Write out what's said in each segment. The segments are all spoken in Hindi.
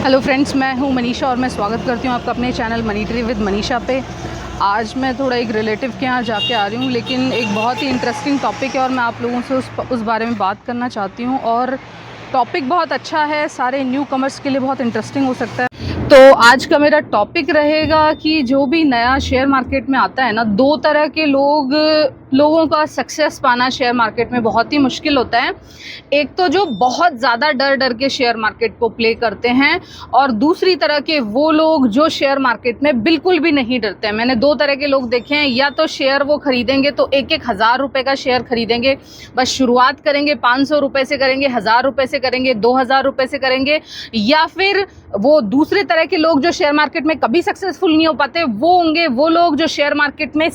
हेलो फ्रेंड्स, मैं हूं मनीषा और मैं स्वागत करती हूं आपका अपने channel money tree with Manisha पे। आज मैं थोड़ा एक रिलेटिव के यहाँ जाके आ रही हूं, लेकिन एक बहुत ही इंटरेस्टिंग टॉपिक है और मैं आप लोगों से उस बारे में बात करना चाहती हूं। और टॉपिक बहुत अच्छा है, सारे न्यू कमर्स के लिए बहुत इंटरेस्टिंग हो सकता है। तो आज का मेरा टॉपिक रहेगा कि जो भी नया शेयर मार्केट में आता है ना, दो तरह के लोगों का सक्सेस पाना शेयर मार्केट में बहुत ही मुश्किल होता है। एक तो जो बहुत ज़्यादा डर डर के शेयर मार्केट को प्ले करते हैं, और दूसरी तरह के वो लोग जो शेयर मार्केट में बिल्कुल भी नहीं डरते हैं। मैंने दो तरह के लोग देखे हैं। या तो शेयर वो खरीदेंगे तो 1,000 रुपये का शेयर खरीदेंगे, बस शुरुआत करेंगे 500 रुपये से करेंगे, 1000 रुपये से करेंगे, 2000 रुपये से करेंगे। या फिर वो दूसरे तरह के लोग जो शेयर मार्केट में कभी सक्सेसफुल नहीं हो पाते, वो होंगे वो लोग जो शेयर मार्केट में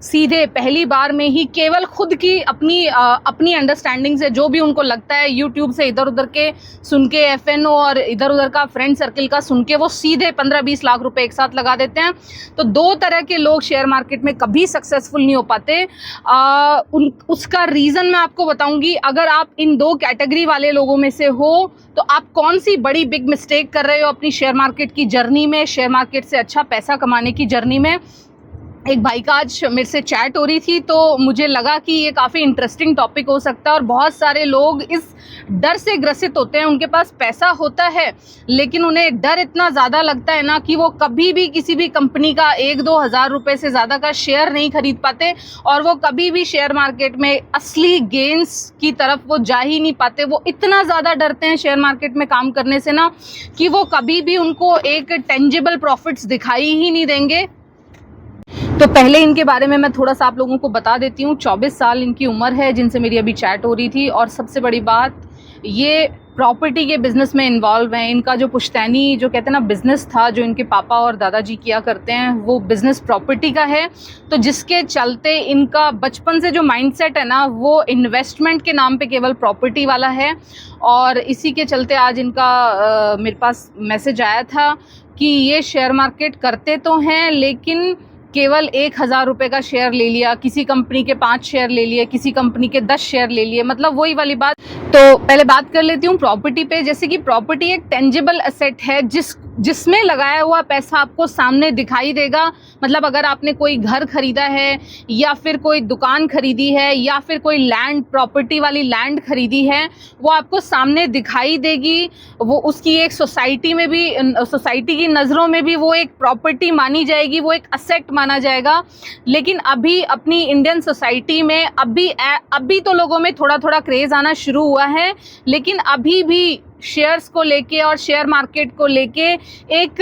सीधे पहली बार में ही केवल खुद की अपनी अंडरस्टैंडिंग से, जो भी उनको लगता है, यूट्यूब से इधर उधर के सुन के, FNO और इधर उधर का फ्रेंड सर्किल का सुन के, वो सीधे 15-20 लाख रुपए एक साथ लगा देते हैं। तो दो तरह के लोग शेयर मार्केट में कभी सक्सेसफुल नहीं हो पाते। उसका रीज़न मैं आपको बताऊंगी। अगर आप इन दो कैटेगरी वाले लोगों में से हो तो आप कौन सी बड़ी बिग मिस्टेक कर रहे हो अपनी शेयर मार्केट की जर्नी में, शेयर मार्केट से अच्छा पैसा कमाने की जर्नी में। एक भाई का आज मेरे से चैट हो रही थी, तो मुझे लगा कि ये काफ़ी इंटरेस्टिंग टॉपिक हो सकता है। और बहुत सारे लोग इस डर से ग्रसित होते हैं। उनके पास पैसा होता है, लेकिन उन्हें डर इतना ज़्यादा लगता है ना कि वो कभी भी किसी भी कंपनी का 1-2 हज़ार रुपये से ज़्यादा का शेयर नहीं खरीद पाते, और वो कभी भी शेयर मार्केट में असली गेंस की तरफ वो जा ही नहीं पाते। वो इतना ज़्यादा डरते हैं शेयर मार्केट में काम करने से ना, कि वो कभी भी उनको एक टेंजिबल प्रॉफिट्स दिखाई ही नहीं देंगे। तो पहले इनके बारे में मैं थोड़ा सा आप लोगों को बता देती हूँ। 24 साल इनकी उम्र है, जिनसे मेरी अभी चैट हो रही थी। और सबसे बड़ी बात, ये प्रॉपर्टी के बिज़नेस में इन्वॉल्व हैं। इनका जो पुश्तैनी जो कहते हैं ना बिज़नेस था, जो इनके पापा और दादाजी किया करते हैं, वो बिज़नेस प्रॉपर्टी का है। तो जिसके चलते इनका बचपन से जो माइंडसेट है ना, वो इन्वेस्टमेंट के नाम पे केवल प्रॉपर्टी वाला है। और इसी के चलते आज इनका मेरे पास मैसेज आया था कि ये शेयर मार्केट करते तो हैं, लेकिन केवल 1,000 रुपये का शेयर ले लिया, किसी कंपनी के 5 शेयर ले लिए, किसी कंपनी के 10 शेयर ले लिए। मतलब वही वाली बात। तो पहले बात कर लेती हूँ प्रॉपर्टी पे। जैसे कि प्रॉपर्टी एक टेंजिबल एसेट है, जिसमें लगाया हुआ पैसा आपको सामने दिखाई देगा। मतलब अगर आपने कोई घर खरीदा है, या फिर कोई दुकान खरीदी है, या फिर कोई लैंड, प्रॉपर्टी वाली लैंड खरीदी है, वो आपको सामने दिखाई देगी। वो उसकी एक सोसाइटी में भी, सोसाइटी की नज़रों में भी वो एक प्रॉपर्टी मानी जाएगी, वो एक असेट माना जाएगा। लेकिन अभी अपनी इंडियन सोसाइटी में अभी तो लोगों में थोड़ा थोड़ा क्रेज़ आना शुरू हुआ है, लेकिन अभी भी शेयर्स को लेके और शेयर मार्केट को लेके एक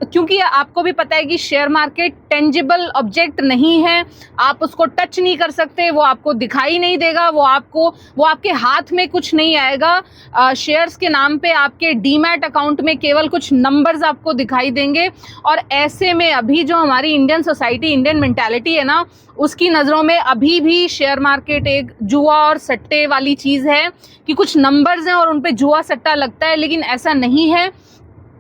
क्योंकि आपको भी पता है कि शेयर मार्केट टेंजिबल ऑब्जेक्ट नहीं है। आप उसको टच नहीं कर सकते, वो आपको दिखाई नहीं देगा, वो आपके हाथ में कुछ नहीं आएगा। शेयर्स के नाम पे आपके डीमैट अकाउंट में केवल कुछ नंबर्स आपको दिखाई देंगे। और ऐसे में अभी जो हमारी इंडियन सोसाइटी, इंडियन मेंटालिटी है ना, उसकी नज़रों में अभी भी शेयर मार्केट एक जुआ और सट्टे वाली चीज़ है, कि कुछ नंबर्स हैं और उन पे जुआ सट्टा लगता है। लेकिन ऐसा नहीं है।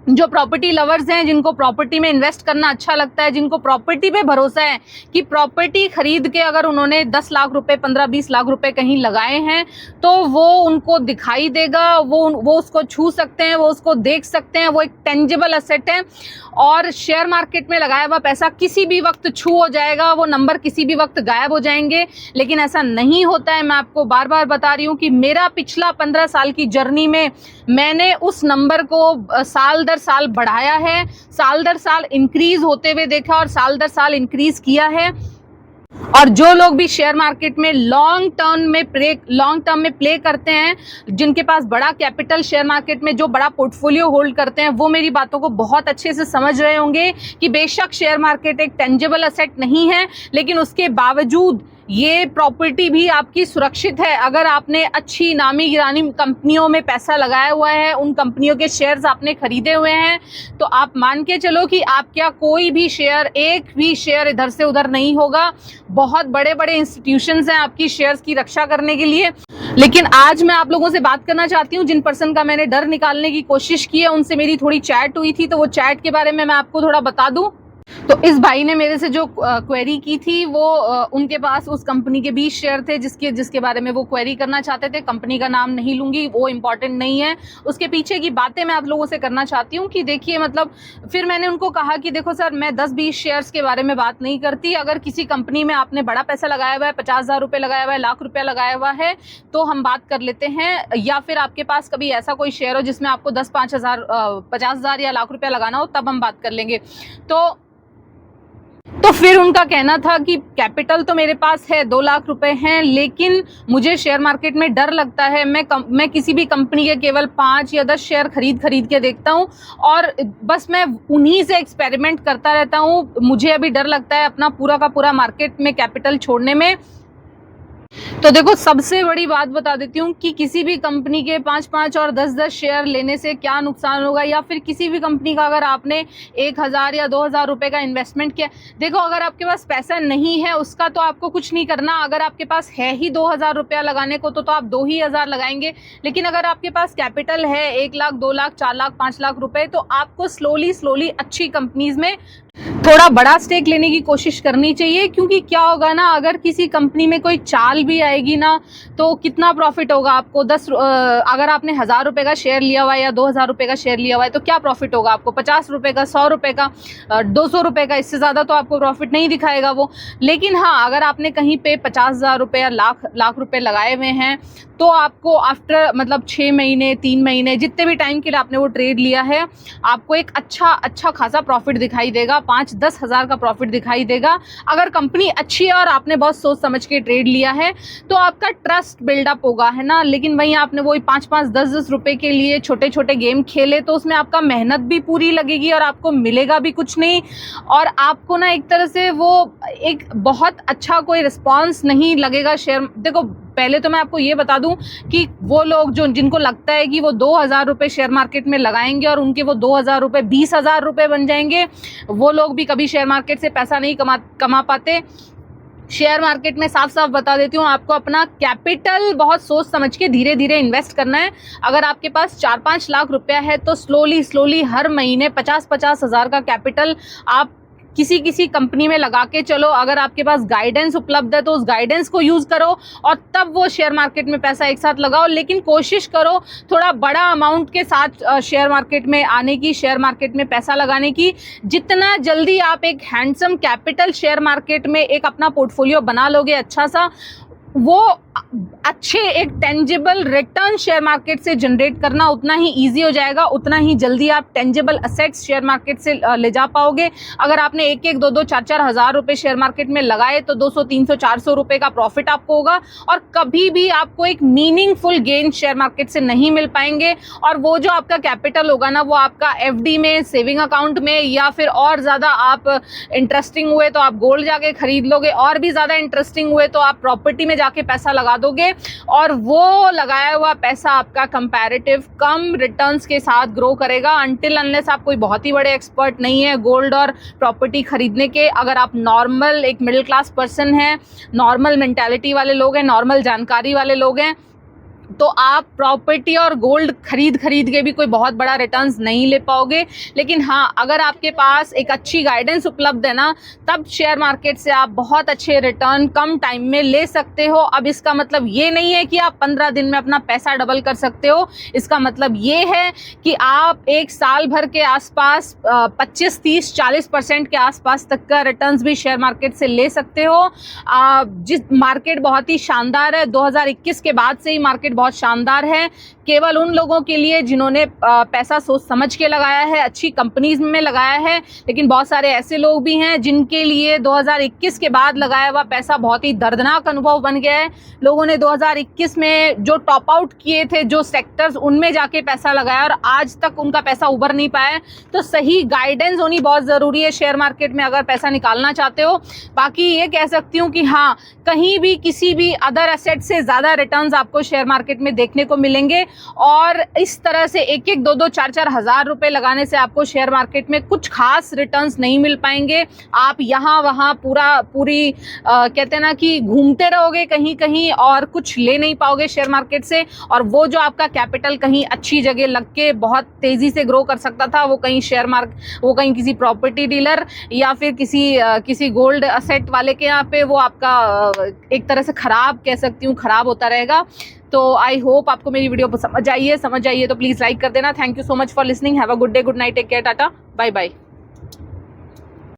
जो प्रॉपर्टी लवर्स हैं, जिनको प्रॉपर्टी में इन्वेस्ट करना अच्छा लगता है, जिनको प्रॉपर्टी पे भरोसा है कि प्रॉपर्टी खरीद के अगर उन्होंने 10 लाख रुपए, 15-20 लाख रुपए कहीं लगाए हैं, तो वो उनको दिखाई देगा, वो उसको छू सकते हैं, वो उसको देख सकते हैं। वो एक टेंजिबल एसेट है। और शेयर मार्केट में लगाया हुआ पैसा किसी भी वक्त छू हो जाएगा, वो नंबर किसी भी वक्त गायब हो जाएंगे। लेकिन ऐसा नहीं होता है। मैं आपको बार बार बता रही हूँ कि मेरा पिछला 15 साल की जर्नी में मैंने उस नंबर को साल दर साल बढ़ाया है, साल दर साल इंक्रीज होते हुए देखा, और साल दर साल इंक्रीज किया है। और जो लोग भी शेयर मार्केट में लॉन्ग टर्म में प्ले करते हैं, जिनके पास बड़ा कैपिटल शेयर मार्केट में, जो बड़ा पोर्टफोलियो होल्ड करते हैं, वो मेरी बातों को बहुत अच्छे से समझ रहे होंगे कि बेशक शेयर मार्केट एक टेंजिबल एसेट नहीं है, लेकिन उसके बावजूद ये प्रॉपर्टी भी आपकी सुरक्षित है। अगर आपने अच्छी नामी गिरानी कंपनियों में पैसा लगाया हुआ है, उन कंपनियों के शेयर्स आपने खरीदे हुए हैं, तो आप मान के चलो कि आपका कोई भी शेयर, एक भी शेयर इधर से उधर नहीं होगा। बहुत बड़े बड़े इंस्टीट्यूशंस हैं आपकी शेयर्स की रक्षा करने के लिए। लेकिन आज मैं आप लोगों से बात करना चाहती हूँ, जिन पर्सन का मैंने डर निकालने की कोशिश की है, उनसे मेरी थोड़ी चैट हुई थी, तो वो चैट के बारे में मैं आपको थोड़ा बता दूं। तो इस भाई ने मेरे से जो क्वेरी की थी वो उनके पास उस कंपनी के 20 शेयर थे जिसके बारे में वो क्वेरी करना चाहते थे। कंपनी का नाम नहीं लूंगी, वो इम्पॉर्टेंट नहीं है, उसके पीछे की बातें मैं आप लोगों से करना चाहती हूँ कि देखिए मतलब फिर मैंने उनको कहा कि देखो सर, मैं 10-20 शेयर्स के बारे में बात नहीं करती। अगर किसी कंपनी में आपने बड़ा पैसा लगाया हुआ है, 50,000 रुपये लगाया हुआ है, लाख रुपया लगाया हुआ है, तो हम बात कर लेते हैं। या फिर आपके पास कभी ऐसा कोई शेयर हो जिसमें आपको 10-5,000 50,000 या लाख रुपया लगाना हो, तब हम बात कर लेंगे। तो फिर उनका कहना था कि कैपिटल तो मेरे पास है, 2 लाख रुपए हैं, लेकिन मुझे शेयर मार्केट में डर लगता है। मैं किसी भी कंपनी के केवल 5 या 10 शेयर खरीद के देखता हूं और बस मैं उन्हीं से एक्सपेरिमेंट करता रहता हूं। मुझे अभी डर लगता है अपना पूरा का पूरा मार्केट में कैपिटल छोड़ने में। तो देखो, सबसे बड़ी बात बता देती हूँ कि किसी भी कंपनी के 5-5 और 10-10 शेयर लेने से क्या नुकसान होगा, या फिर किसी भी कंपनी का अगर आपने 1,000 या 2,000 रुपए का इन्वेस्टमेंट किया। देखो, अगर आपके पास पैसा नहीं है उसका तो आपको कुछ नहीं करना। अगर आपके पास है ही 2,000 रुपया लगाने को तो आप 2,000 लगाएंगे। लेकिन अगर आपके पास कैपिटल है 1 लाख, 2 लाख, 4 लाख, 5 लाख रुपए, तो आपको स्लोली अच्छी कंपनीज में थोड़ा बड़ा स्टेक लेने की कोशिश करनी चाहिए। क्योंकि क्या होगा ना, अगर किसी कंपनी में कोई चाल भी आएगी ना, तो कितना प्रॉफिट होगा आपको। अगर आपने 1,000 रुपये का शेयर लिया हुआ है या 2,000 रुपये का शेयर लिया हुआ है, तो क्या प्रॉफिट होगा आपको? 50 रुपये का, 100 रुपये का, 200 रुपये का, इससे ज़्यादा तो आपको प्रॉफिट नहीं दिखाएगा वो। लेकिन हाँ, अगर आपने कहीं पे 50,000 रुपये या लाख रुपये लगाए हुए हैं, तो आपको आफ्टर मतलब 6 महीने, 3 महीने, जितने भी टाइम के लिए आपने वो ट्रेड लिया है, आपको एक अच्छा खासा प्रॉफिट दिखाई देगा। 5-10 हज़ार का प्रॉफिट दिखाई देगा। अगर कंपनी अच्छी है और आपने बहुत सोच समझ के ट्रेड लिया है, तो आपका ट्रस्ट बिल्डअप होगा, है ना। लेकिन वहीं आपने वही 5-5, 10-10 रुपए के लिए छोटे गेम खेले, तो उसमें आपका मेहनत भी पूरी लगेगी और आपको मिलेगा भी कुछ नहीं। और आपको ना एक तरह से वो एक बहुत अच्छा कोई रिस्पॉन्स नहीं लगेगा शेयर। देखो, पहले तो मैं आपको ये बता दूं कि वो लोग जिनको लगता है कि वो 2,000 रुपये शेयर मार्केट में लगाएंगे और उनके वो 2,000 रुपये 20,000 रुपये बन जाएंगे, वो लोग भी कभी शेयर मार्केट से पैसा नहीं कमा पाते। शेयर मार्केट में साफ बता देती हूँ, आपको अपना कैपिटल बहुत सोच समझ के धीरे धीरे इन्वेस्ट करना है। अगर आपके पास 4-5 लाख रुपया है, तो स्लोली हर महीने 50-50 हज़ार का कैपिटल आप किसी कंपनी में लगा के चलो। अगर आपके पास गाइडेंस उपलब्ध है तो उस गाइडेंस को यूज़ करो और तब वो शेयर मार्केट में पैसा एक साथ लगाओ। लेकिन कोशिश करो थोड़ा बड़ा अमाउंट के साथ शेयर मार्केट में आने की, शेयर मार्केट में पैसा लगाने की। जितना जल्दी आप एक हैंडसम कैपिटल शेयर मार्केट में एक अपना पोर्टफोलियो बना लोगे अच्छा सा, वो अच्छे एक टेंजिबल रिटर्न शेयर मार्केट से जनरेट करना उतना ही इजी हो जाएगा, उतना ही जल्दी आप टेंजिबल असेट्स शेयर मार्केट से ले जा पाओगे। अगर आपने 1-1, 2-2, 4-4 हज़ार रुपये शेयर मार्केट में लगाए, तो 200, 300, 400 रुपये का प्रॉफिट आपको होगा। और कभी भी आपको एक मीनिंगफुल गेन शेयर मार्केट से नहीं मिल पाएंगे। और वो जो आपका कैपिटल होगा ना, वो आपका FD में, सेविंग अकाउंट में, या फिर और ज़्यादा आप इंटरेस्टिंग हुए तो आप गोल्ड जाके खरीद लोगे, और भी ज़्यादा इंटरेस्टिंग हुए तो आप प्रॉपर्टी में जाके पैसा लगा दोगे। और वो लगाया हुआ पैसा आपका कंपैरेटिव कम रिटर्न्स के साथ ग्रो करेगा, अनटिल अनलेस आप कोई बहुत ही बड़े एक्सपर्ट नहीं है गोल्ड और प्रॉपर्टी खरीदने के। अगर आप नॉर्मल एक मिडिल क्लास पर्सन हैं, नॉर्मल मेंटालिटी वाले लोग हैं, नॉर्मल जानकारी वाले लोग हैं, तो आप प्रॉपर्टी और गोल्ड खरीद के भी कोई बहुत बड़ा रिटर्न्स नहीं ले पाओगे। लेकिन हाँ, अगर आपके पास एक अच्छी गाइडेंस उपलब्ध है ना, तब शेयर मार्केट से आप बहुत अच्छे रिटर्न कम टाइम में ले सकते हो। अब इसका मतलब ये नहीं है कि आप 15 दिन में अपना पैसा डबल कर सकते हो। इसका मतलब ये है कि आप एक साल भर के आसपास 25, 30, 40% के आसपास तक का रिटर्न्स भी शेयर मार्केट से ले सकते हो। जिस मार्केट बहुत ही शानदार है, 2021 के बाद से ही मार्केट बहुत शानदार है। केवल उन लोगों के लिए जिन्होंने पैसा सोच समझ के लगाया है, अच्छी कंपनीज में लगाया है। लेकिन बहुत सारे ऐसे लोग भी हैं जिनके लिए 2021 के बाद लगाया हुआ पैसा बहुत ही दर्दनाक अनुभव बन गया है। लोगों ने 2021 में जो टॉप आउट किए थे, जो सेक्टर्स, उनमें जाके पैसा लगाया और आज तक उनका पैसा उभर नहीं पाया है। तो सही गाइडेंस होनी बहुत ज़रूरी है शेयर मार्केट में अगर पैसा निकालना चाहते हो। बाकी ये कह सकती हूँ कि हाँ, कहीं भी किसी भी अदर एसेट से ज़्यादा रिटर्न्स आपको शेयर मार्केट मार्केट में देखने को मिलेंगे। और इस तरह से 1-1, 2-2, 4-4 हज़ार रुपए लगाने से आपको शेयर मार्केट में कुछ खास रिटर्न्स नहीं मिल पाएंगे। आप यहाँ वहाँ पूरी कहते हैं ना कि घूमते रहोगे कहीं कहीं और कुछ ले नहीं पाओगे शेयर मार्केट से। और वो जो आपका कैपिटल कहीं अच्छी जगह लग के बहुत तेजी से ग्रो कर सकता था, वो कहीं किसी प्रॉपर्टी डीलर या फिर किसी गोल्ड असेट वाले के यहाँ पे वो आपका एक तरह से खराब कह सकती हूँ, खराब होता रहेगा। तो आई होप आपको मेरी वीडियो समझ आई है तो प्लीज़ लाइक कर देना। Thank you so much for listening. Have a good day, good night, take care, tata, bye bye.